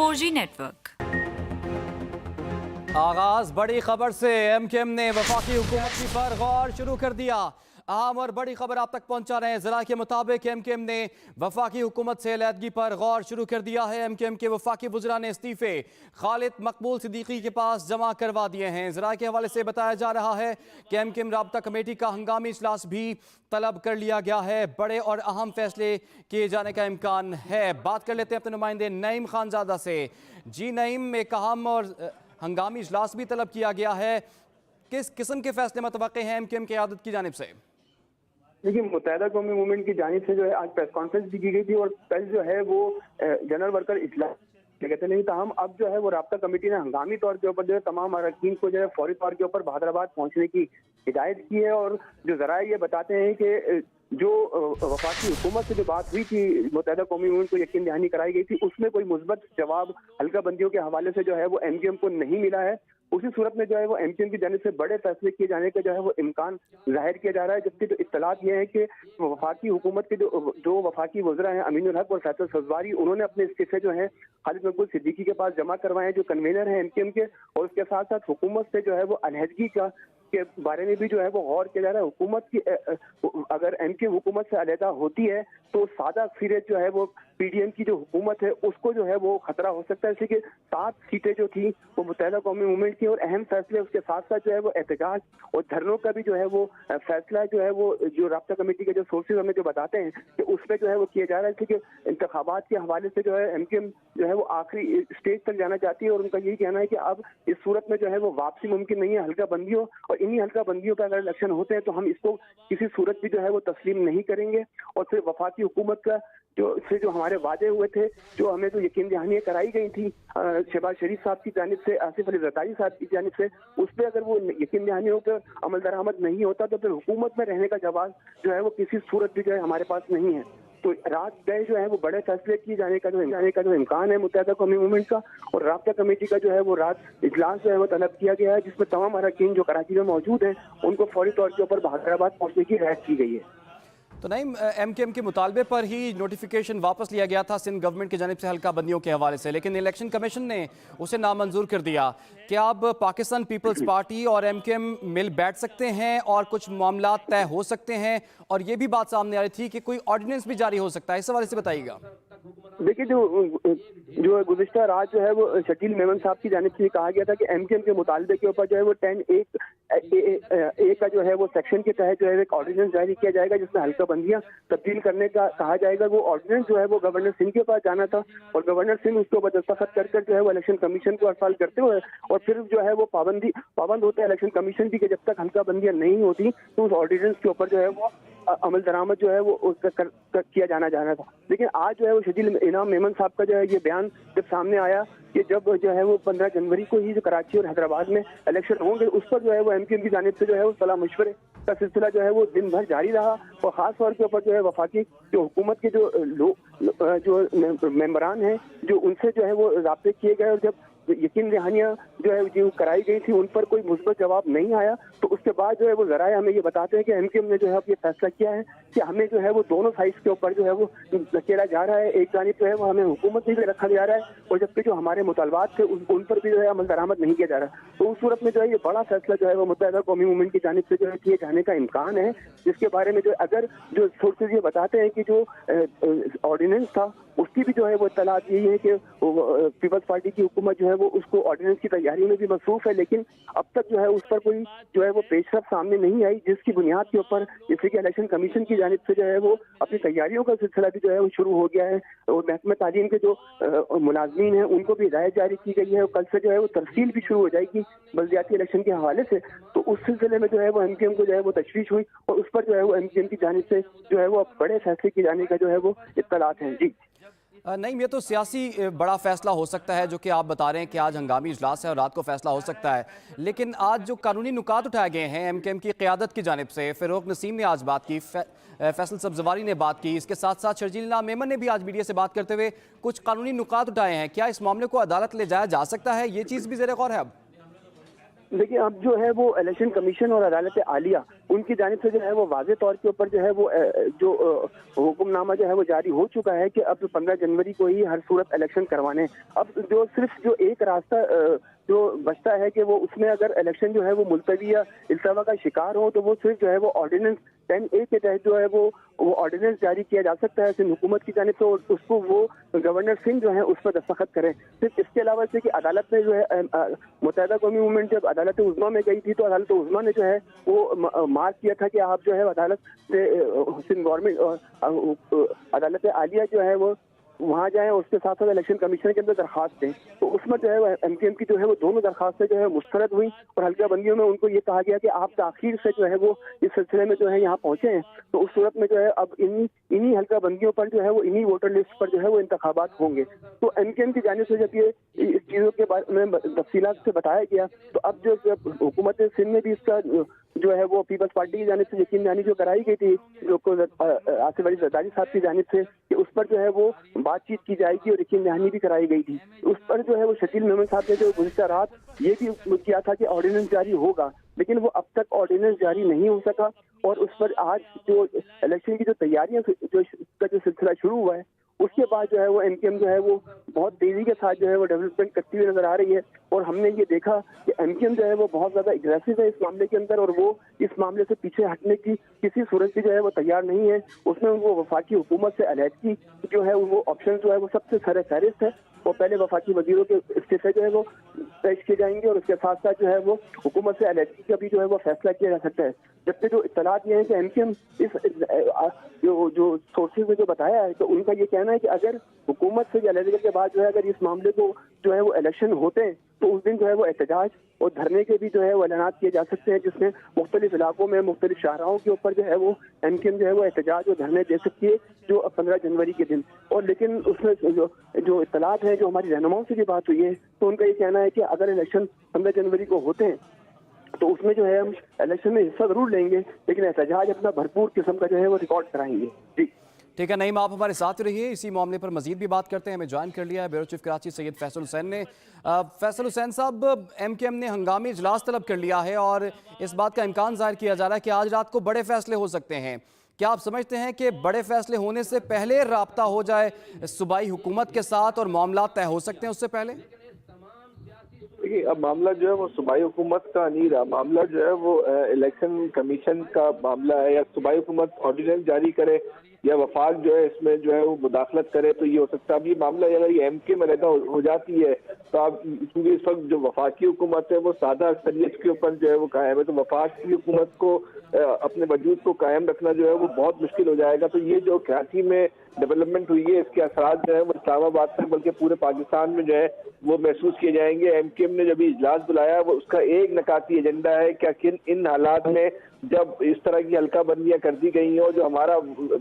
4G network. आगाज बड़ी खबर से एमकेएम ने वफाकी हुकूमत की पर गौर शुरू कर दिया। अहम और बड़ी खबर आप तक पहुंचा रहे हैं। जरा के मुताबिक एमकेएम ने वफाकी हुकूमत से अलहदगी पर गौर शुरू कर दिया है। एमकेएम के वफाकी वज़रा ने इस्तीफे खालिद मकबूल सिद्दीकी के पास जमा करवा दिए हैं। जरा के हवाले से बताया जा रहा है कि एमकेएम राब्ता कमेटी का हंगामी इजलास भी तलब कर लिया गया है। बड़े और अहम फैसले किए जाने का इम्कान है। बात कर लेते हैं अपने नुमाइंदे नईम खानजादा से। जी नईम, एक अहम और हंगामी इजलास भी तलब किया गया है। किस किस्म के फैसले मुतवक्के हैं एमकेएम की क़यादत की जानिब से? देखिए, मुत्तहिदा कौमी मूवमेंट की जानिब से जो है आज प्रेस कॉन्फ्रेंस भी की गई थी और कल जो है वो जनरल वर्कर इजलास कहते नहीं था। हम अब जो है वो राब्ता कमेटी ने हंगामी तौर के ऊपर जो है तमाम अरकान को जो है फौरी तौर के ऊपर बहादुराबाद पहुंचने की हिदायत की है। और जो जराए ये बताते हैं कि जो वफाकी हुकूमत से जो बात हुई थी, मुत्तहिदा कौमी मूवमेंट को यकीन दहानी कराई गई थी, उसमें कोई मुस्बत जवाब हल्का बंदियों के हवाले से जो है वो एमकेएम को नहीं मिला है। उसी सूरत में जो है वो एमकेएम की जानिब से बड़े फैसले किए जाने का जो है वो इम्कान जाहिर किया जा रहा है। जबकि जो इत्तलात ये है कि वफाकी हुकूमत के जो वफाकी वज़रा हैं अमीनुल हक और फैसल सजवारी, उन्होंने अपने इस्तीफे जो है खालिद मकबूल सिद्दीकी के पास जमा करवाए, जो कन्वीनर हैं एमकेएम के। और उसके साथ साथ हुकूमत से जो है वो अलहदगी के बारे में भी जो है वो गौर किया जा रहा है। हुकूमत की अगर एमकेएम हुकूमत से अलहदा होती है तो सादा अक्सरियत जो है वो पीडीएम की जो हुकूमत है उसको जो है वो खतरा हो सकता है। जैसे कि 7 सीटें जो थी वो मुत्तहिदा कौमी मूवमेंट की और अहम फैसले उसके साथ साथ जो है वो एहतजाज और धरनों का भी जो है वो फैसला जो है वो जो राब्ता कमेटी के जो सोर्सेज हमें जो बताते हैं कि उसमें जो है वो किया जा रहा है कि इंतखाबात के हवाले से जो है एमकेएम जो है वो आखिरी स्टेज तक जाना चाहती है। और उनका यही कहना है कि अब इस सूरत में जो है वो वापसी मुमकिन नहीं है हल्का बंदियों, और इन्हीं हल्का बंदियों का अगर इलेक्शन होते हैं तो हम इसको किसी सूरत भी जो है वो तस्लीम नहीं करेंगे। और फिर वफाकी हुकूमत का जो हमारे वादे हुए थे, जो हमें जो यकीन दहानियाँ कराई गई थी शहबाज शरीफ साहब की जानिब से, आसिफ अली जरदारी साहब की जानिब से, उस पर अगर वो यकीन दहानियों पर अमल दरामद नहीं होता तो फिर हुकूमत में रहने का जवाब जो है वो किसी सूरत भी जो है हमारे पास नहीं है। तो रात गए जो है वो बड़े फैसले किए जाने का जो इम्कान है मुत्तहिदा कौमी मूवमेंट का। और राब्ता कमेटी का जो है वो रात इजलास जो है वो तलब किया गया है, जिसमें तमाम अरकान जो कराची में मौजूद हैं उनको फौरी तौर के ऊपर बहादुराबाद पहुंचने की हिदायत की गई है। तो नहीं, एमकेएम के मुतालबे पर ही नोटिफिकेशन वापस लिया गया था सिंध गवर्नमेंट की जानिब से हल्का बंदियों के हवाले से, लेकिन इलेक्शन कमीशन ने उसे नामंजूर कर दिया। क्या अब पाकिस्तान पीपल्स पार्टी और एमकेएम मिल बैठ सकते हैं और कुछ मामला तय हो सकते हैं? और ये भी बात सामने आ रही थी कि कोई ऑर्डिनेंस भी जारी हो सकता है, इस हवाले से बताइएगा। देखिए, जो गुज़िश्ता रात जो है वो शकील मेमन साहब की जानिब से कहा गया था कि एमकेएम के मुतालबे के ऊपर जो है वो 10A का जो है वो सेक्शन के तहत जो है एक ऑर्डिनेंस जारी किया जाएगा जिसमें हल्का बंदियां तब्दील करने का कहा जाएगा। वो ऑर्डिनेंस जो है वो गवर्नर सिंह के पास जाना था और गवर्नर सिंह उसके ऊपर दस्तखत कर जो है वो इलेक्शन कमीशन को अरसाल करते हुए और फिर जो है वो पाबंद होता है इलेक्शन कमीशन भी कि जब तक हल्का बंदियां नहीं होती तो उस ऑर्डिनेंस के ऊपर जो है वो अमल दरामद जो है वो किया जाना था। लेकिन आज जो है वो शकील इनाम मेमन साहब का जो है ये बयान जब सामने आया कि जब जो है वो 15 जनवरी को ही जो कराची और हैदराबाद में इलेक्शन होंगे, उस पर जो है वो एमकेएम की जानिब से जो है वो सलाह मशवरे का सिलसिला जो है वो दिन भर जारी रहा। और खास तौर के ऊपर जो है वफाकी जो हुकूमत के जो मेंबरान हैं जो उनसे जो है वो राब्ते किए गए, और जब यकीन दहानियाँ जो है जो कराई गई थी उन पर कोई मुस्बत जवाब नहीं आया, तो उसके बाद जो है वो जराए हमें ये बताते हैं कि एमकेएम ने जो है ये फैसला किया है कि हमें जो है वो दोनों साइड के ऊपर जो है वो धकेला जा रहा है। एक जानिब जो है वो हमें हुकूमत में भी रखा जा रहा है और जबकि जो हमारे मुतालबात थे उन पर भी जो है अमल दरामद नहीं किया जा रहा। तो उस सूरत में जो है ये बड़ा फैसला जो है वो मुत्तहिदा कौमी मूवमेंट की जानिब से जो है किए जाने का इम्कान है, जिसके बारे में जो अगर जो सोर्सेज ये बताते हैं कि जो ऑर्डिनेंस था उसकी भी जो है वो इत्तलात यही है कि पीपल्स पार्टी की हुकूमत जो है वो उसको ऑर्डिनेंस की तैयारी में भी मसरूफ है, लेकिन अब तक जो है उस पर कोई जो है वो पेशरफ सामने नहीं आई, जिसकी बुनियाद के ऊपर जैसे कि इलेक्शन कमीशन की जानिब से जो है वो अपनी तैयारियों का सिलसिला भी जो है वो शुरू हो गया है। और महकमा तालीम के जो मुलाजमीन हैं उनको भी हिदायत जारी की गई है और कल से जो है वो तरसील भी शुरू हो जाएगी बल्दियाती इलेक्शन के हवाले से। तो उस सिलसिले में जो है वो एमकेएम को जो है वो तशवीश हुई और उस पर जो है वो एमकेएम की जानिब से जो है वो बड़े फैसले किए जाने का जो है वो इत्तलात हैं। जी नहीं, ये तो सियासी बड़ा फैसला हो सकता है जो कि आप बता रहे हैं कि आज हंगामी इजलास है और रात को फैसला हो सकता है, लेकिन आज जो कानूनी नुकात उठाए गए हैं एमकेएम की क़यादत की जानिब से, फ़ारूक नसीम ने आज बात की, फैसल सब्जवारी ने बात की, इसके साथ साथ शर्जील इनाम मेमन ने भी आज मीडिया से बात करते हुए कुछ कानूनी नुकात उठाए हैं। क्या इस मामले को अदालत ले जाया जा सकता है? ये चीज़ भी ज़ेर गौर है। अब देखिए, अब जो है वो इलेक्शन कमीशन और अदालत आलिया उनकी जानिब से जो है वो वाज़े तौर के ऊपर जो है वो हुक्मनामा जो है वो जारी हो चुका है कि अब 15 जनवरी को ही हर सूरत इलेक्शन करवाने। अब जो सिर्फ जो एक रास्ता जो बचता है कि वो उसमें अगर इलेक्शन जो है वो मुलतवी या इल्तवा का शिकार हो, तो वो सिर्फ जो है वो ऑर्डिनेंस 10A के तहत जो है वो ऑर्डिनेंस जारी किया जा सकता है सिंध हुकूमत की जानिब से, और उसको वो गवर्नर सिंह जो है उस पर दस्तखत करें। सिर्फ इसके अलावा से कि अदालत में जो है मुत्तहिदा कौमी मूवमेंट जब अदालत उज़्मा में गई थी, तो अदालत उज़्मा ने जो है वो मार्क किया था कि आप जो है अदालत से सिंध गवर्नमेंट अदालत आलिया जो है वो वहाँ जाएं और उसके साथ साथ इलेक्शन कमीशन के अंदर दरखास्त दें। तो उसमें जो है MKM की जो है वो दोनों दरखास्तें जो है मुस्तरद हुई, और हल्का बंदियों में उनको ये कहा गया कि आप ताखीर से जो है वो इस सिलसिले में जो है यहाँ पहुंचे हैं। तो उस सूरत में जो है अब इन्हीं हल्का बंदियों पर जो है वो इन्हीं वोटर लिस्ट पर जो है वो इंतखाबात होंगे। तो MKM की जानिब से जब ये इस चीज़ों के बारे में तफसीलात से बताया गया, तो अब जो हुकूमत सिंध में भी इसका जो है वो पीपल्स पार्टी की जानिब से यकीन दहानी जो कराई गई थी आसिफ अली जरदारी साहब की जानिब से कि उस पर जो है वो बातचीत की जाएगी और यकीन दहानी भी कराई गई थी। उस पर जो है वो शकील मेमन साहब ने जो गुज़िश्ता रात ये भी किया था कि ऑर्डिनेंस जारी होगा, लेकिन वो अब तक ऑर्डिनेंस जारी नहीं हो सका। और उस पर आज जो इलेक्शन की जो तैयारियां जो सिलसिला शुरू हुआ है, उसके बाद जो है वो MKM जो है वो बहुत तेजी के साथ जो है वो डेवलपमेंट करती हुई नजर आ रही है। और हमने ये देखा कि MKM जो है वो बहुत ज्यादा एग्रेसिव है इस मामले के अंदर, और वो इस मामले से पीछे हटने की किसी सूरत की जो है वो तैयार नहीं है। उसमें वो वफाकी हुकूमत से अलहदगी जो है वो ऑप्शन जो है वो सबसे सर फहरिस्त है। वो पहले वफाकी वजीरों के इस्तीफे जो है वो पेश किए जाएंगे, और उसके साथ साथ जो है वो हुकूमत से अलहदगी का भी जो है वो फैसला किया जा सकता है। जबकि जो इत्तलात ये है कि MKM इस जो सोर्सेज में जो बताया है, तो उनका ये कहना है कि अगर हुकूमत से अलहदगी के बाद जो है अगर इस मामले को जो है वो इलेक्शन होते हैं, तो उस दिन जो है वो एहतजाज और धरने के भी जो है वो ऐलानात किए जा सकते हैं, जिसमें मुख्तलिफ इलाकों में मुख्तलिफ शाहराहों के ऊपर जो है वो MKM जो है वो एहतजाज और धरने दे सकती है जो 15 जनवरी के दिन। और लेकिन उसमें जो इत्तलात है, जो हमारी रहनुमाओं से भी बात हुई है, तो उनका ये कहना है कि अगर इलेक्शन 15 जनवरी को होते हैं तो उसमें जो है हम इलेक्शन में हिस्सा जरूर लेंगे, लेकिन एहतजाज अपना भरपूर किस्म का जो है वो रिकॉर्ड कराएंगे। जी ठीक है नईम, आप हमारे साथ रहिए, इसी मामले पर मजीद भी बात करते हैं। हमें ज्वाइन कर लिया है ब्यूरो चीफ कराची सैयद फैसल हुसैन ने। फैसल हुसैन साहब, MKM ने हंगामी इजलास तलब कर लिया है और इस बात का इम्कान जाहिर किया जा रहा है कि आज रात को बड़े फैसले हो सकते हैं। क्या आप समझते हैं कि बड़े फैसले होने से पहले राब्ता हो जाए सूबाई हुकूमत के साथ और मामला तय हो सकते हैं उससे पहले? देखिए, अब मामला जो है वो सूबाई हुकूमत का नहीं रहा, मामला जो है वो इलेक्शन कमीशन का मामला है। या सूबाई हुकूमत ऑर्डिनेंस जारी करे या वफाक जो है इसमें जो है वो मुदाखलत करे तो ये हो सकता है। अब ये मामला अगर ये MK में रहता हो जाती है, तो आप क्योंकि इस वक्त जो वफाकी हुकूमत है वो सादा अक्सरियत के ऊपर जो है वो कायम है, तो वफाकी हुकूमत को अपने वजूद को कायम रखना जो है वो बहुत मुश्किल हो जाएगा। तो ये जो कराची में डेवलपमेंट हुई है, इसके असरात जो है वो इस्लामाबाद से बल्कि पूरे पाकिस्तान में जो है वो महसूस किए जाएंगे। MKM ने जब इजलास बुलाया, वो उसका एक नकाती एजेंडा है क्या किन इन हालात में जब इस तरह की हल्का बंदियां कर दी गई हैं, और जो हमारा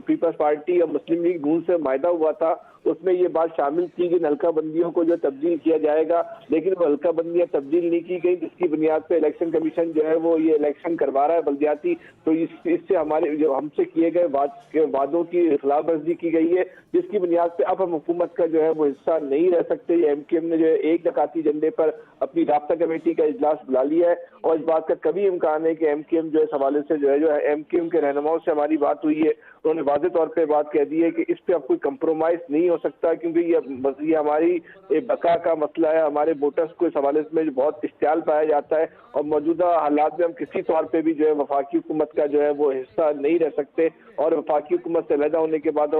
पीपल्स पार्टी और मुस्लिम लीग नून से मायदा हुआ था उसमें ये बात शामिल थी कि हल्का बंदियों को जो तब्दील किया जाएगा, लेकिन वो हल्का बंदियां तब्दील नहीं की गई, जिसकी बुनियाद पे इलेक्शन कमीशन जो है वो ये इलेक्शन करवा रहा है बल्दियाती। तो इससे हमारे जो हमसे किए गए वादों की खिलाफ वर्जी की गई है, जिसकी बुनियाद पे अब हम हुकूमत का जो है वो हिस्सा नहीं रह सकते। MKM ने जो है एक नकाती एजेंडे पर अपनी राब्ता कमेटी का इजलास बुला लिया है, और इस बात का कभी इम्कान है कि MKM जो है हवाले से जो है MKM के रहनुमाओं से हमारी बात हुई है, उन्होंने वाज़े तौर पे बात कह दी है कि इस पे अब कोई कंप्रोमाइज नहीं हो सकता, क्योंकि ये हमारी बका का मसला है। हमारे वोटर्स को इस हवाले में बहुत इश्तियाल पाया जाता है, और मौजूदा हालात में हम किसी तौर पे भी जो है वफाकी हुकूमत का जो है वो हिस्सा नहीं रह सकते, और वफाकी हुकूमत से अलहदा होने के बाद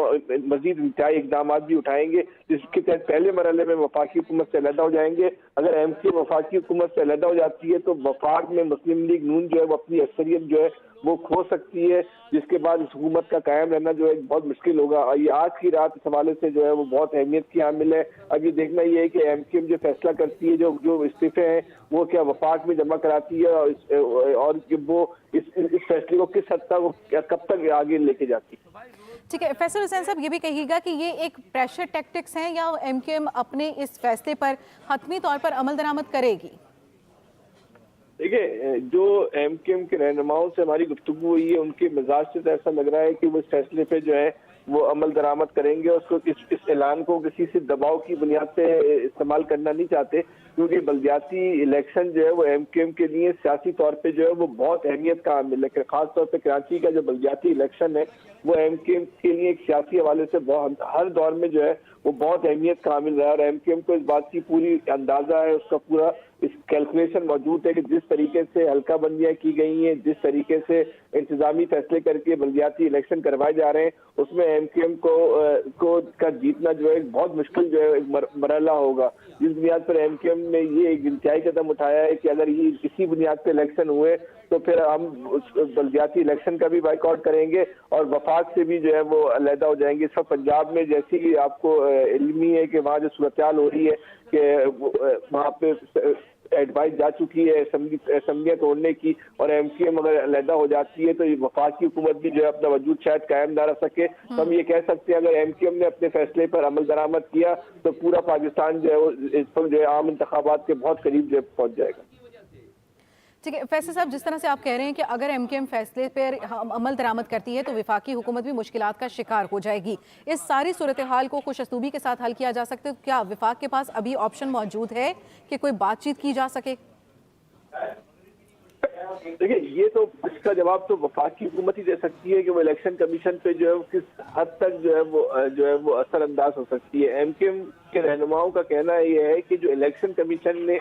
मजीद इंतहाई इकदाम भी उठाएंगे, जिसके तहत पहले मरहले में वफाकी हुकूमत से अलहदा हो जाएंगे। अगर MK वफाकी हुकूमत से अलहदा हो जाती है तो वफाक में मुस्लिम लीग नून जो है वो अपनी अक्सरियत जो है वो खो सकती है, जिसके बाद इस हुकूमत का कायम रहना जो है बहुत मुश्किल होगा। और ये आज की रात इस हवाले से जो है वो बहुत अहमियत की हामिल है। अब ये देखना ये है कि MKM जो फैसला करती है, जो इस्तीफे हैं वो क्या वफाक में जमा कराती है, और वो इस फैसले को किस हद तक कब तक आगे लेके जाती है। ठीक है फैसल हुसैन साहब, ये भी कहिएगा कि ये एक प्रेशर टैक्टिक्स हैं या MKM अपने इस फैसले पर हतमी तौर पर अमल दरामद करेगी? देखिए, जो MKM के रहनुमाओं से हमारी गुफ्तगू हुई है, उनके मिजाज से तो ऐसा लग रहा है कि वो इस फैसले पे जो है वो अमल दरामद करेंगे। उसको इस ऐलान को किसी से दबाव की बुनियाद पे इस्तेमाल करना नहीं चाहते, क्योंकि बल्दियाती इलेक्शन जो है वो MKM के लिए सियासी तौर पे जो है वो बहुत अहमियत का हामिल है। खासतौर पे कराची का जो बल्दियाती इलेक्शन है वो MKM के लिए एक सियासी हवाले से हर दौर में जो है वो बहुत अहमियत का हामिल रहा, और MKM को इस बात की पूरी अंदाजा है, उसका पूरा इस कैलकुलेशन मौजूद है कि जिस तरीके से हल्का बंदियां की गई हैं, जिस तरीके से इंतजामी फैसले करके बल्दियाती इलेक्शन करवाए जा रहे हैं, उसमें MKM का जीतना जो है बहुत मुश्किल जो है एक मरहला होगा। जिस बुनियाद पर MKM ने ये एक इंतहाई कदम उठाया है कि अगर ये इसी बुनियाद पर इलेक्शन हुए तो फिर हम उस बल्दियाती इलेक्शन का भी बाइकआउट करेंगे और वफाक से भी जो है वो अलहदा हो जाएंगे। इस वक्त पंजाब में जैसी ही आपको इल्मी है कि वहाँ जो सूरत हाल हो रही है कि वहाँ पे एडवाइस जा चुकी है असम्बलियाँ तोड़ने की, और MKM अगर अलहदा हो जाती है तो ये वफाकी हुकूमत भी जो है अपना वजूद शायद कायम ना रख सके। तो हम ये कह सकते हैं अगर MKM ने अपने फैसले पर अमल दरामद किया तो पूरा पाकिस्तान जो है वो इस पर जो है आम इंतखाबात के बहुत करीब जो है पहुँच जाएगा। ठीक है फैसल साहब, जिस तरह से आप कह रहे हैं कि अगर MKM फैसले पर अमल दरामद करती है तो वफाकी हुकूमत भी मुश्किलात का शिकार हो जाएगी, इस सारी सूरत हाल को खुश असलूबी के साथ हल किया जा सकता है, तो क्या वफाक के पास अभी ऑप्शन मौजूद है कि कोई बातचीत की जा सके? देखिए, ये तो इसका जवाब तो वफाकी हुकूमत ही दे सकती है कि वो इलेक्शन कमीशन पे जो है किस हद तक जो है वो असरअंदाज हो सकती है। MKM के रहनुमाओं का कहना यह है कि जो इलेक्शन कमीशन ने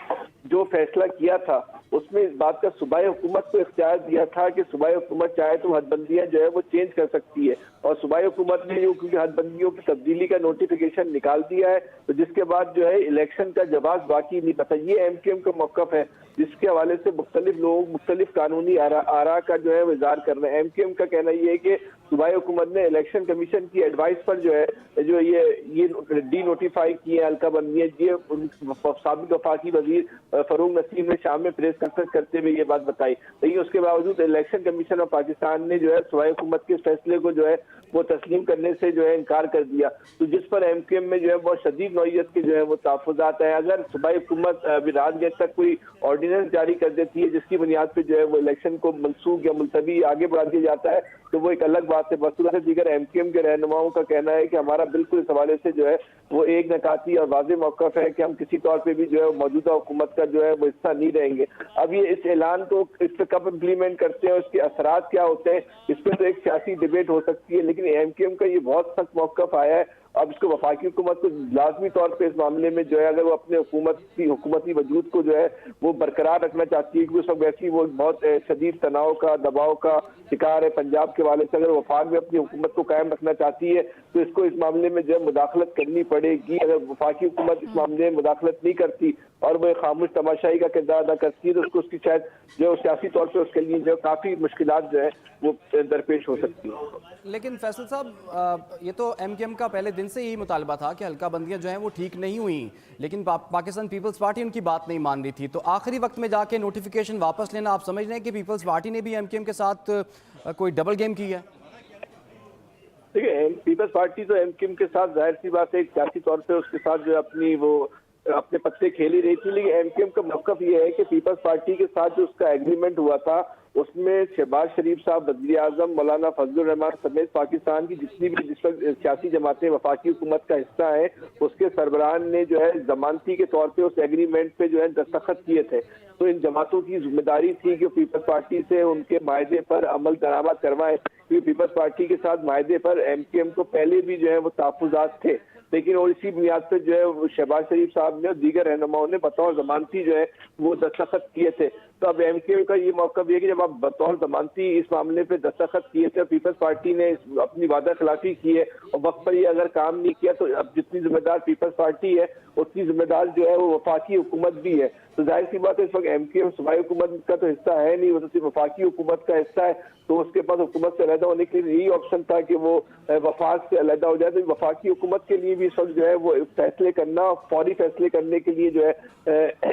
जो फैसला किया था उसमें इस बात का सूबाई हुकूमत को इख्तियार दिया था कि सूबाई हुकूमत चाहे तो हदबंदियां जो है वो चेंज कर सकती है, और सूबाई हुकूमत ने जो क्योंकि हदबंदियों की तब्दीली का नोटिफिकेशन निकाल दिया है तो जिसके बाद जो है इलेक्शन का जवाब बाकी नहीं पता। ये MKM का मौक़िफ़ है जिसके हवाले से मुख्तलिफ लोग मुख्तलिफ कानूनी आरा का जो है वो इज़हार कर रहे हैं। MKM का कहना ये है कि सूबाई हुकूमत ने इलेक्शन कमीशन की एडवाइस पर जो है जो ये डी नोटिफाई किए हल्का बंदियां, ये साबिक वफाकी वजीर फरूक नसीम ने शाम में प्रेस कॉन्फ्रेंस करते हुए ये बात बताई। लेकिन उसके बावजूद इलेक्शन कमीशन ऑफ पाकिस्तान ने जो है सूबाई हुकूमत के फैसले को जो है वो तस्लीम करने से जो है इनकार कर दिया, तो जिस पर MKM में जो है बहुत शदीद नौयत के जो है वो तहफ़्फ़ुज़ात है। अगर सूबाई हुकूमत रात देर तक कोई ऑर्डिनेंस जारी कर देती है जिसकी बुनियाद पर जो है वो इलेक्शन को मनसूख या मुलतवी आगे बढ़ा दिया जाता है तो वो एक अलग बात है। बसूरत दीगर MKM के रहनुमाओं का कहना है कि हमारा बिल्कुल इस हवाले से जो है वो एक नकाती और वाज़ेह मौक़िफ़ है कि हम किसी तौर पे भी जो है मौजूदा हुकूमत का जो है वो हिस्सा नहीं रहेंगे। अब ये इस ऐलान को इस पर कब इम्प्लीमेंट करते हैं, उसके असरात क्या होते हैं, इस पर तो एक सियासी डिबेट हो सकती है, लेकिन MKM का ये बहुत सख्त मौक़िफ़ आया है। अब इसको वफाकी हुकूमत को लाजमी तौर पे इस मामले में जो है अगर वो अपने हुकूमती वजूद को जो है वो बरकरार रखना चाहती है, क्योंकि उस वक्त वैसे वो बहुत शदीद तनाव का दबाव का शिकार है पंजाब के वाले से, अगर वफाक में अपनी हुकूमत को कायम रखना चाहती है तो इसको इस मामले में जो है मुदाखलत करनी पड़ेगी। अगर वफाकी हुकूमत इस मामले में मुदाखलत नहीं करती और वो खामोश तमाशाई का किरदार अदा करती है तो उसको उसकी शायद जो सियासी तौर पर उसके लिए जो काफ़ी मुश्किलात जो है वो दरपेश हो सकती है। लेकिन फैसल साहब, ये तो MKM का पहले दिन से यही मुतालबा था कि हल्का बंदियां जो हैं वो ठीक नहीं हुई, लेकिन पाकिस्तान पीपल्स पार्टी उनकी बात नहीं मान रही थी, तो आखिरी वक्त में जाके नोटिफिकेशन वापस लेना, आप समझ रहे हैं कि पीपल्स पार्टी ने भी MKM के साथ कोई डबल गेम की है? देखिए, पीपल्स पार्टी तो MKM के साथ जाहिर सी बात है सियासी तौर पर उसके साथ जो अपने पत्ते खेल ही रही थी, लेकिन MKM का मौक़िफ़ ये है कि पीपल्स पार्टी के साथ जो उसका एग्रीमेंट हुआ था उसमें शहबाज शरीफ साहब, वज़ीर आज़म मौलाना फजलुर रहमान समेत पाकिस्तान की जितनी भी जिस वक्त सियासी जमातें वफाकी हुकूमत का हिस्सा है उसके सरबराहान ने जो है जमानती के तौर पे उस एग्रीमेंट पे जो है दस्तखत किए थे। तो इन जमातों की जिम्मेदारी थी कि पीपल्स पार्टी से उनके मायदे पर अमल दरामद करवाएं, क्योंकि पीपल्स पार्टी के साथ मायदे पर MKM को पहले भी जो है वो तहफ़्फ़ुज़ात थे, लेकिन और इसी बुनियाद पर जो है शहबाज शरीफ साहब ने और दीगर रहनुमाओं ने बतौर जमानती जो है वो दस्तखत किए थे। तो अब MKM का ये मौक़िफ़ है कि जब आप बतौर जमानती इस मामले पे दस्तखत किए थे, पीपल्स पार्टी ने अपनी वादा खिलाफी की है और वक्त पर ये अगर काम नहीं किया तो अब जितनी जिम्मेदार पीपल्स पार्टी है उतनी जिम्मेदार जो है वो वफाकी हुकूमत भी है। तो जाहिर सी बात है इस वक्त MKM सूबाई हुकूमत का तो हिस्सा है नहीं, वो तो सिर्फ वफाकी हुकूमत का हिस्सा है, तो उसके पास हुकूमत से अलहदा होने के लिए यही ऑप्शन था कि वो वफाक से अलहदा हो जाए। तो वफाकी हुकूमत के लिए भी इस वक्त जो है वो फैसले करना, फौरी फैसले करने के लिए जो है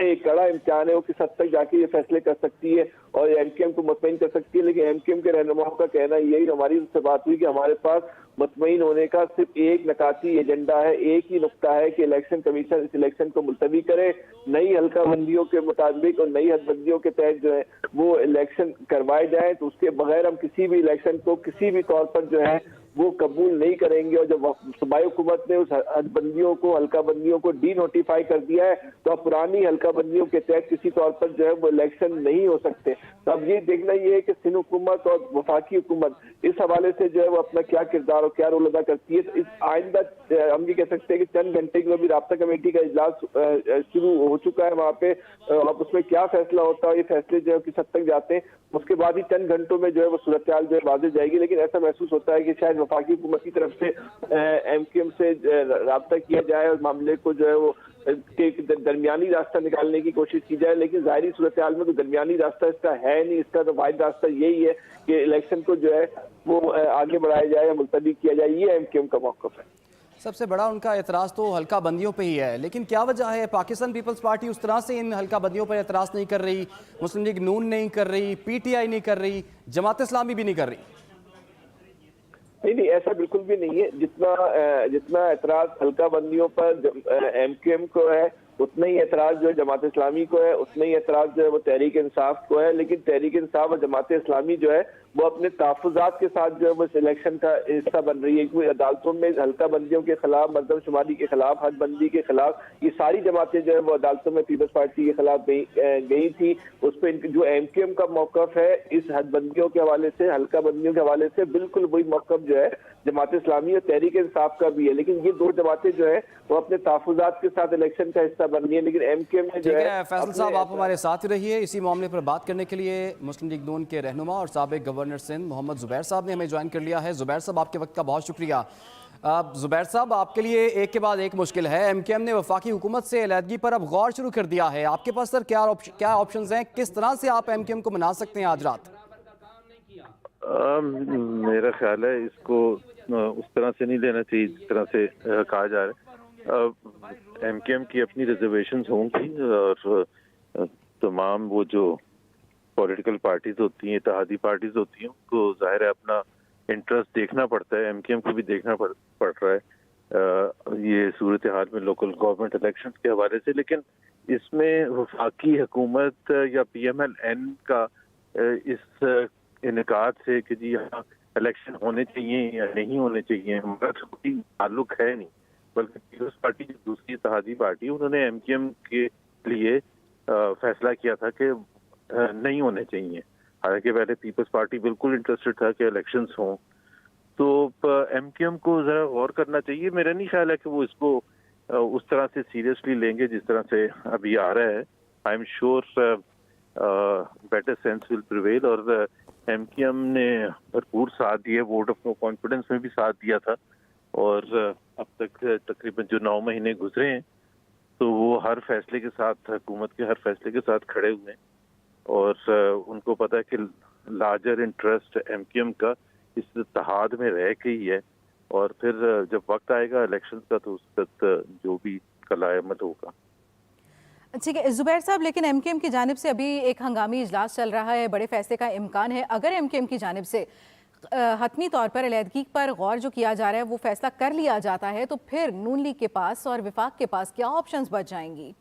एक कड़ा इम्तिहान है, वो किस हद तक जाके ये फैसले कर सकती है और MKM को मुतमईन कर सकती है। लेकिन MKM के रहनुमाओं का कहना यही, हमारी उनसे बात हुई कि हमारे पास मुतमईन होने का सिर्फ एक नकाती एजेंडा है, एक ही नुक्ता है कि इलेक्शन कमीशन इस इलेक्शन को मुलतवी करे, नई हल्का बंदियों के मुताबिक और नई हदबंदियों के तहत जो है वो इलेक्शन करवाए जाए, तो उसके बगैर हम किसी भी इलेक्शन को किसी भी तौर पर जो है वो कबूल नहीं करेंगे। और जब सूबाई हुकूमत ने उस हदबंदियों को, हल्का बंदियों को डी नोटिफाई कर दिया है, तो अब पुरानी हल्का बंदियों के तहत किसी तौर पर जो है वो इलेक्शन नहीं हो सकते। तो अब ये देखना ये है कि सिंध हुकूमत और वफाकी हुकूमत इस हवाले से जो है वो अपना क्या किरदार और क्या रोल अदा करती है। तो इस आइंदा हम ये कह सकते हैं कि चंद घंटे के अभी राब्ता कमेटी का इजलास शुरू हो चुका है वहाँ पे। अब उसमें क्या फैसला होता है, ये फैसले जो है किस हद तक जाते हैं, उसके बाद ही चंद घंटों में जो है वो सूरत हाल जो है वाज़ेह जाएगी। लेकिन ऐसा महसूस होता है कि शायद वफाकी हुकूमत की तरफ से MKM से राब्ता किया जाए और मामले को जो है वो दरमियानी रास्ता निकालने की कोशिश की जाए। लेकिन जाहिरी सूरत हाल में तो दरमियानी रास्ता इसका है नहीं। इसका तो वाहिद रास्ता यही है कि इलेक्शन को जो है वो आगे बढ़ाया जाए या मुलतवी किया जाए। ये MKM का मौक़िफ़ है। सबसे बड़ा उनका एतराज़ तो हल्का बंदियों पे ही है, लेकिन क्या वजह है पाकिस्तान पीपल्स पार्टी उस तरह से इन हल्का बंदियों पर एतराज़ नहीं कर रही, मुस्लिम लीग नून नहीं कर रही, PTI नहीं कर रही, जमात इस्लामी भी नहीं कर रही? नहीं, ऐसा बिल्कुल भी नहीं है। जितना एतराज हल्का बंदियों पर MKM को है, उतना ही एतराज जो है जमात इस्लामी को है, उतना ही एतराज जो है वो तहरीक इंसाफ को है। लेकिन तहरीक इंसाफ और जमात इस्लामी जो है वो अपने तहफ़्फ़ुज़ात के साथ जो है वो इलेक्शन का हिस्सा बन रही है। क्योंकि अदालतों में हल्का बंदियों के खिलाफ, मरदमशुमारी के खिलाफ, हद बंदी के खिलाफ, ये सारी जमातें जो है वो अदालतों में पीपल्स पार्टी के खिलाफ गई थी। उस पर जो MKM का मौक़िफ़ है इस हद बंदियों के हवाले से, हल्का बंदियों के हवाले से, बिल्कुल वही मौक़िफ़ जो है जमात इस्लामी और तहरीक इंसाफ का भी है। लेकिन ये दो जमातें जो है वो अपने तहफ़्फ़ुज़ात के साथ इलेक्शन का हिस्सा बन रही है। लेकिन MKM ने जो है फैसल साहब, आप हमारे साथ ही रहिए। इसी मामले पर बात करने के लिए मुस्लिम लीग नून के रहनुमा और साबिक़ गवर्नर सिंध मोहम्मद ज़ुबैर साहब ने हमें ज्वाइन कर लिया है। ज़ुबैर साहब, आपके वक्त का बहुत शुक्रिया। ज़ुबैर साहब, आपके लिए एक के बाद एक मुश्किल है। MKM ने वफाकी हुकूमत से अलहदगी पर अब गौर शुरू कर दिया है। आपके पास सर क्या ऑप्शंस हैं? किस तरह से आप MKM को मना सकते हैं आज रात? मेरा ख्याल है इसको उस तरह से नहीं लेना चाहिए जिस तरह से कहा जा रहा है। MKM की अपनी रिजर्वेशंस होंगी और तमाम वो जो पॉलिटिकल पार्टीज होती हैं, इत्तेहादी पार्टीज होती हैं, उनको जाहिर है अपना इंटरेस्ट देखना पड़ता है। MKM को भी देखना पड़ रहा है ये सूरत हाल में लोकल गवर्नमेंट इलेक्शन के हवाले से। लेकिन इसमें वफाकी हुकूमत या PMLN का इस इनकार से कि जी यहाँ इलेक्शन होने चाहिए या नहीं होने चाहिए, हमारा तो कोई ताल्लुक है नहीं। बल्कि पीपल्स पार्टी जो दूसरी इत्तेहादी पार्टी, उन्होंने MKM के लिए फैसला किया था कि नहीं होने चाहिए। हालांकि पहले पीपल्स पार्टी बिल्कुल इंटरेस्टेड था कि इलेक्शंस हों। तो MKM को ज़रा गौर करना चाहिए। मेरा नहीं ख्याल है कि वो इसको उस तरह से सीरियसली लेंगे जिस तरह से अभी आ रहा है। I am sure better sense will prevail. और MKM ने भरपूर साथ दिया, वोट ऑफ नो कॉन्फिडेंस में भी साथ दिया था। और अब तक तकरीबन जो 9 महीने गुजरे हैं तो वो हर फैसले के साथ, हुकूमत के हर फैसले के साथ खड़े हुए हैं। और उनको पता है कि लार्जर इंटरेस्ट MKM का इस इत्तेहाद में रह के ही है। और फिर जब वक्त आएगा इलेक्शन का तो उस वक्त जो भी कलायमत होगा। ठीक है ज़ुबैर साहब, लेकिन MKM की जानिब से अभी एक हंगामी इजलास चल रहा है, बड़े फैसले का इम्कान है। अगर MKM की जानिब से हतमी तौर पर अलहदगी पर गौर जो किया जा रहा है वो फैसला कर लिया जाता है, तो फिर नून लीग के पास और विफाक के पास क्या ऑप्शंस बच जाएंगी?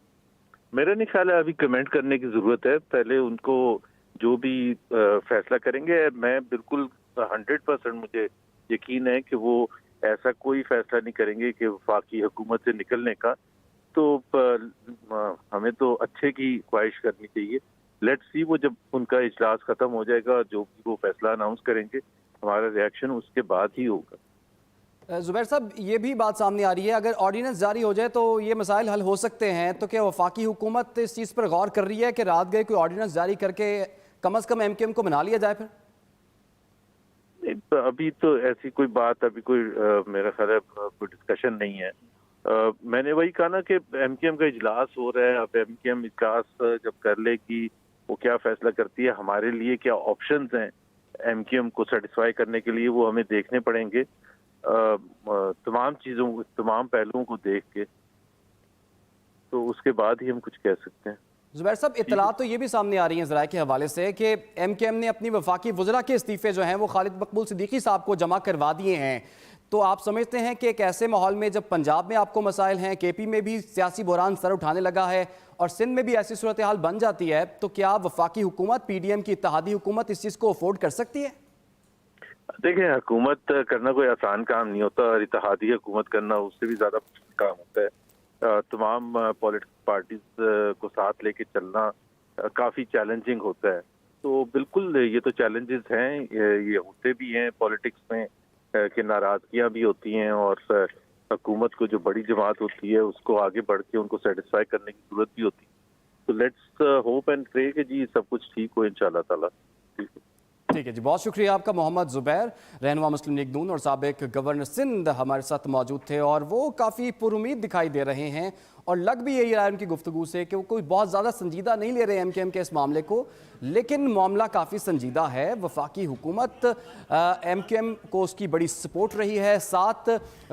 मेरा नहीं ख्याल है अभी कमेंट करने की जरूरत है। पहले उनको जो भी फैसला करेंगे, मैं बिल्कुल 100% मुझे यकीन है कि वो ऐसा कोई फैसला नहीं करेंगे कि वफाकी हुकूमत से निकलने का। तो हमें तो अच्छे की ख्वाहिश करनी चाहिए। लेट्स सी, वो जब उनका इजलास खत्म हो जाएगा, जो भी वो फैसला अनाउंस करेंगे, हमारा रिएक्शन उसके बाद ही होगा। ज़ुबैर साहब, ये भी बात सामने आ रही है, अगर ऑर्डिनेंस जारी हो जाए तो ये मसाइल हल हो सकते हैं। तो क्या वफाकी हुकूमत इस चीज़ पर गौर कर रही है कि रात गए कोई ऑर्डिनेंस जारी करके कम अज़ कम MKM को मना लिया जाए? फिर अभी तो ऐसी कोई बात, अभी कोई मेरा ख्याल है कोई डिस्कशन नहीं है। मैंने वही कहा ना कि MKM का इजलास हो रहा है। अब MKM इजलास जब कर लेगी, वो क्या फैसला करती है, हमारे लिए क्या ऑप्शंस हैं MKM को सेटिस्फाई करने के लिए, वो हमें देखने पड़ेंगे। तमाम चीज़ों, तमाम पहलुओं को देख के, तो उसके बाद ही हम कुछ कह सकते हैं। ज़ुबैर साहब, इत्तला तो ये भी सामने आ रही है ज़राए के हवाले से कि MKM ने अपनी वफाकी वज़रा के इस्तीफ़े जो हैं वो खालिद मकबूल सिद्दीकी साहब को जमा करवा दिए हैं। तो आप समझते हैं कि एक ऐसे माहौल में जब पंजाब में आपको मसाइल हैं, KP में भी सियासी बहरान सर उठाने लगा है और सिंध में भी ऐसी सूरत हाल बन जाती है, तो क्या वफाकी हुकूमत, PDM की इत्तेहादी हुकूमत इस चीज़ को अफोर्ड कर सकती है? देखिए, हुकूमत करना कोई आसान काम नहीं होता और इत्तेहादी हुकूमत करना उससे भी ज्यादा काम होता है। तमाम पॉलिटिकल पार्टीज को साथ लेके चलना काफी चैलेंजिंग होता है। तो बिल्कुल ये तो चैलेंजेस हैं, ये होते भी हैं पॉलिटिक्स में कि नाराजगियां भी होती हैं और हुकूमत को जो बड़ी जमात होती है उसको आगे बढ़ के उनको सेटिस्फाई करने की जरूरत भी होती है। तो लेट्स होप एंड प्रे कि जी सब कुछ ठीक हो इंशाल्लाह ताला। ठीक है जी, बहुत शुक्रिया आपका। मोहम्मद जुबैर, रहनुमा मुस्लिम लीग नून और साबिक गवर्नर सिंध हमारे साथ मौजूद थे और वो काफ़ी पुरुमीद दिखाई दे रहे हैं और लग भी यही रहा है उनकी गुफ्तगू से कि वो कोई बहुत ज़्यादा संजीदा नहीं ले रहे एमकेएम के इस मामले को, लेकिन मामला काफ़ी संजीदा है। वफाकी हुकूमत एमकेएम को उसकी बड़ी सपोर्ट रही है, 7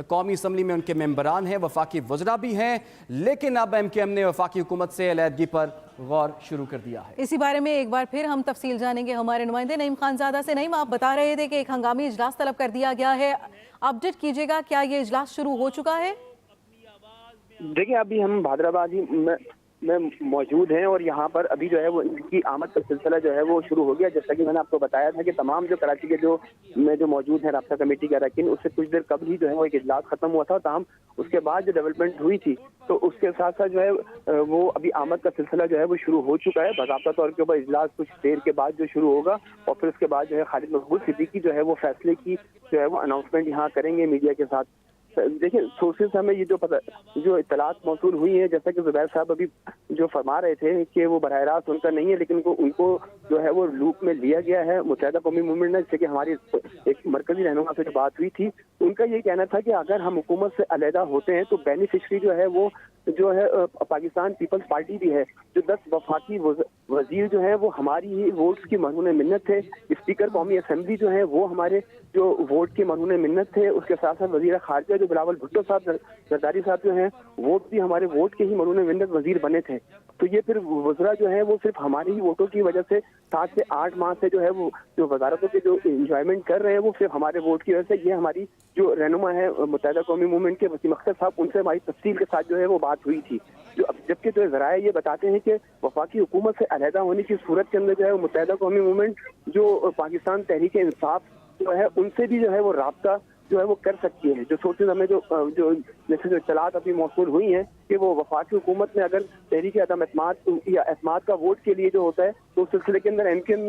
कौमी असम्बली में उनके मेंबरान हैं, वफाकी वज़रा भी हैं, लेकिन अब एमकेएम ने वफाकी हुकूमत से अलहदगी पर गौर शुरू कर दिया है। इसी बारे में एक बार फिर हम तफसील जानेंगे हमारे नुमाइंदे नईम खानजादा से। नईम, आप बता रहे थे कि एक हंगामी इजलास तलब कर दिया गया है, अपडेट कीजिएगा, क्या ये इजलास शुरू हो चुका है? देखिए, अभी हम भादराबाद में मौजूद हैं और यहाँ पर अभी जो है वो इनकी आमद का सिलसिला जो है वो शुरू हो गया। जैसा कि मैंने आपको बताया था कि तमाम जो कराची के जो मौजूद हैं राब्ता कमेटी के अरकान, उससे कुछ देर कबल ही जो है वो एक इजलास खत्म हुआ था। ताहम उसके बाद जो डेवलपमेंट हुई थी तो उसके साथ साथ जो है वो अभी आमद का सिलसिला जो है वो शुरू हो चुका है। बाकायदा तौर के ऊपर इजलास कुछ देर के बाद जो शुरू होगा और फिर उसके बाद जो है खालिद मकबूल सिद्दीकी जो है वो फैसले की जो है वो अनाउंसमेंट यहाँ करेंगे मीडिया के साथ। देखिए, सोर्सेज हमें ये जो इत्तलात मौसूल हुई है, जैसा कि जुबैर साहब अभी जो फरमा रहे थे कि वो बराह रास्त उनका नहीं है, लेकिन उनको जो है वो लूप में लिया गया है मुत्तहिदा कौमी मूवमेंट ने। जैसे कि हमारी एक मरकजी रहनुमा से जो बात हुई थी, उनका ये कहना था कि अगर हम हुकूमत से अलहदा होते हैं तो बेनिफिशरी जो है पाकिस्तान पीपल्स पार्टी भी है। जो 10 वफाकी वजीर जो है वो हमारी ही वोट्स की मरहून मिन्नत थे। स्पीकर कौमी असम्बली जो है वो हमारे जो वोट की मरहून मिन्नत थे। उसके साथ साथ वजीर खारजा जो बिलावल भुट्टो साहब जरदारी साहब जो हैं वोट भी हमारे वोट के ही मरहून मिन्नत वजीर बने थे। तो ये फिर वज़रा जो है वो सिर्फ हमारे ही वोटों की वजह से 7 से 8 माह से जो है वो जो वजारतों के जो इंजॉयमेंट कर रहे हैं वो सिर्फ हमारे वोट की वजह से। ये हमारी जो रहनुमा है मुत्तहिदा कौमी मूवमेंट के वसीम अख्तर साहब, उनसे हमारी तफसील के साथ जो है वो बात हुई थी। जबकि जो ज़राए ये बताते हैं कि वफाकी हुकूमत से अलहदा होने की सूरत के अंदर जो है वो मुत्तहिदा कौमी मूवमेंट जो पाकिस्तान तहरीक इंसाफ जो है उनसे भी जो है वो राब्ता जो है वो कर सकती है। जो सोर्सेज हमें जो जैसे जो इत्तलात अभी मौसूल हुई हैं कि वो वफाकी हुकूमत में अगर तहरीक अदम एतमाद या एतमाद का वोट के लिए जो होता है तो उस सिलसिले के अंदर एमकेएम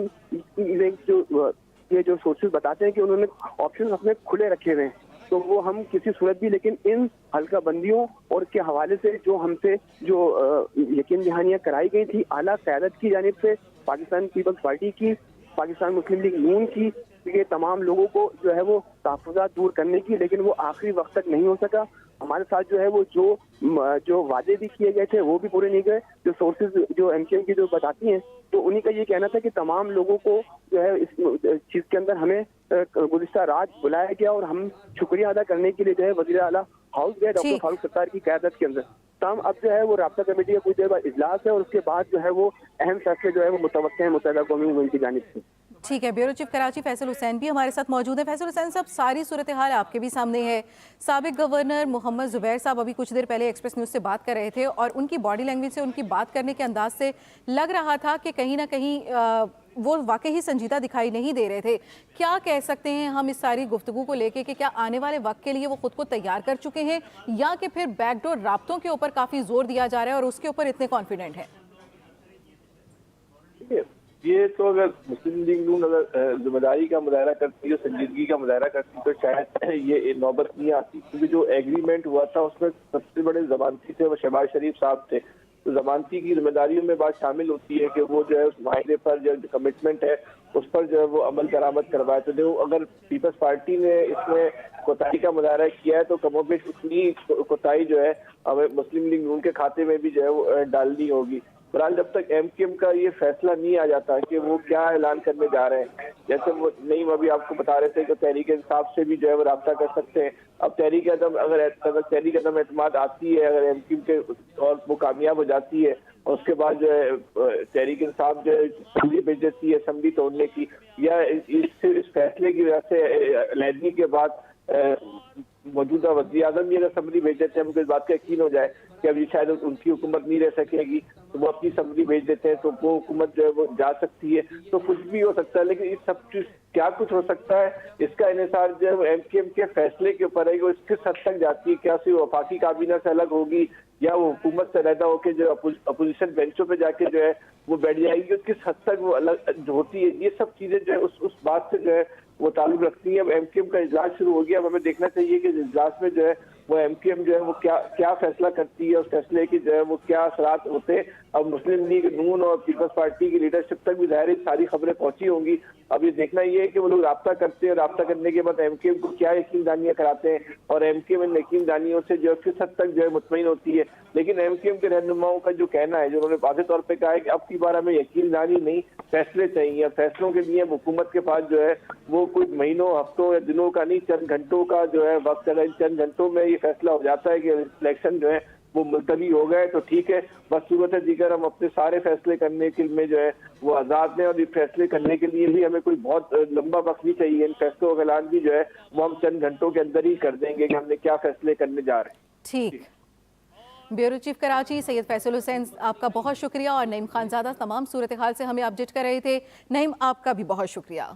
ये जो सोर्सेज बताते हैं कि उन्होंने ऑप्शन अपने खुले रखे हुए हैं। तो वो हम किसी सूरत भी लेकिन इन हल्का बंदियों और के हवाले से जो हमसे जो यकीन दहानियाँ कराई गई थी आला क़यादत की जानिब से, पाकिस्तान पीपल्स पार्टी की, पाकिस्तान मुस्लिम लीग नून की, ये तमाम लोगों को जो है वो तहफ़्फ़ुज़ात दूर करने की, लेकिन वो आखिरी वक्त तक नहीं हो सका। हमारे साथ जो है वो जो वादे भी किए गए थे वो भी पूरे नहीं गए। जो सोर्सेज जो एमकेएम की जो बताती हैं तो उन्हीं का ये कहना था कि तमाम लोगों को जो है इस चीज़ के अंदर हमें गुज़िश्ता रात बुलाया गया और हम शुक्रिया अदा करने के लिए जो है वज़ीर आला हाउस गए डॉक्टर फारूक सत्तार की क़यादत के अंदर। तमाम अब जो है वो राब्ता कमेटी का कुछ देर बाद इजलास है और उसके बाद जो है वो अहम फैसले जो है वो मुतवक्किल हैं मुत्तहिदा कौमी मूवमेंट की जानिब से। ठीक है, ब्यूरो चीफ कराची फैसल हुसैन भी हमारे साथ मौजूद है। फैसल हुसैन साहब, सारी सूरत हाल आपके भी सामने है। साबिक गवर्नर मोहम्मद जुबैर साहब अभी कुछ देर पहले एक्सप्रेस न्यूज़ से बात कर रहे थे और उनकी बॉडी लैंग्वेज से, उनकी बात करने के अंदाज से लग रहा था कि कहीं ना कहीं वो वाकई ही संजीदा दिखाई नहीं दे रहे थे। क्या कह सकते हैं हम इस सारी गुफ्तगू को लेके कि क्या आने वाले वक्त के लिए वो खुद को तैयार कर चुके हैं या कि फिर बैकडोर राब्तों के ऊपर काफ़ी जोर दिया जा रहा है और उसके ऊपर इतने कॉन्फिडेंट हैं? ये तो अगर मुस्लिम लीग नून अगर जिम्मेदारी का मुजाहरा करती है, संजीदगी का मुजाहरा करती तो शायद ये नौबत नहीं आती, क्योंकि जो एग्रीमेंट हुआ था उसमें सबसे बड़े जमानती थे वो शहबाज शरीफ साहब थे। तो जमानती की जिम्मेदारियों में बात शामिल होती है कि वो जो है उस माहिरे पर जो कमिटमेंट है उस पर जो है वो अमल दरामद करवाए। तो जो अगर पीपल्स पार्टी ने इसमें कोताही का मुजाहरा किया है तो कमोबेश उतनी कोताही जो है हमें मुस्लिम लीग नून के खाते में भी जो है वो डालनी होगी। बहरहाल जब तक एमकेएम का ये फैसला नहीं आ जाता कि वो क्या ऐलान करने जा रहे हैं, जैसे वो नहीं अभी आपको बता रहे थे कि तहरीक इंसाफ से भी जो है वो राब्ता कर सकते हैं। अब तहरीक अदम एतमाद आती है अगर एमकेएम के और वो कामयाब हो जाती है और उसके बाद जो है तहरीक इंसाफ जो है असम्बली भेज देती है असम्बली तोड़ने की, या इस फैसले की वजह से अलहदगी के बाद मौजूदा वज़ीर आज़म भी अगर असम्बली भेज देते हैं, हमको इस बात का यकीन हो जाए कि अभी शायद उनकी हुकूमत नहीं रह सकेगी, तो वो अपनी समरी भेज देते हैं, तो वो हुकूमत जो है वो जा सकती है। तो कुछ भी हो सकता है, लेकिन इस सब चीज क्या कुछ हो सकता है इसका इन्हिसार जो है वो एमकेएम के फैसले के ऊपर है कि वो किस हद तक जाती है। क्या सिर्फ वफाकी काबीना से अलग होगी या वो हुकूमत से अलग होकर जो अपोजिशन बेंचों पे जाके जो है वो बैठ जाएगी, किस हद तक वो अलग होती है, ये सब चीजें जो है उस बात से जो है वो ताल्लुक रखती है। अब एमकेएम का इजलास शुरू हो गया, अब हमें देखना चाहिए कि इजलास में जो है वो एमकेएम जो है वो क्या फैसला करती है, उस फैसले की जो है वो क्या असरात होते हैं। अब मुस्लिम लीग नून और पीपल्स पार्टी की लीडरशिप तक भी ज़ाहिर सारी खबरें पहुंची होंगी। अब ये देखना ये है कि वो लोग राब्ता करते हैं, राब्ता करने के बाद एमकेएम को क्या यकीन दानियां कराते हैं और एमकेएम इन यकीन दानियों से जो किस हद तक जो है मुतमईन होती है। लेकिन एमकेएम के रहनुमाओं का जो कहना है, जो उन्होंने वाज़ेह तौर पर कहा है कि अब की बार हमें यकीन दानी नहीं, फैसले चाहिए। फैसलों के लिए हुकूमत के पास जो है वो कुछ महीनों, हफ्तों या दिनों का नहीं, चंद घंटों का जो है वक्त है। चंद घंटों में ये फैसला हो जाता है कि इलेक्शन जो है वो मुलतवी हो गए तो ठीक है, बस सूरत दीगर हम अपने सारे फैसले करने के में जो है वो आज़ाद हैं और ये फैसले करने के लिए भी हमें कोई बहुत लंबा वक्त नहीं चाहिए। इन फैसलों का ऐलान भी जो है वो हम चंद घंटों के अंदर ही कर देंगे कि हमने क्या फैसले करने जा रहे हैं। ठीक। ब्यूरो चीफ कराची सैयद फैसल हुसैन, आपका बहुत शुक्रिया, और नईम खानजादा तमाम सूरत हाल से हमें अपडेट कर रहे थे। नईम, आपका भी बहुत शुक्रिया।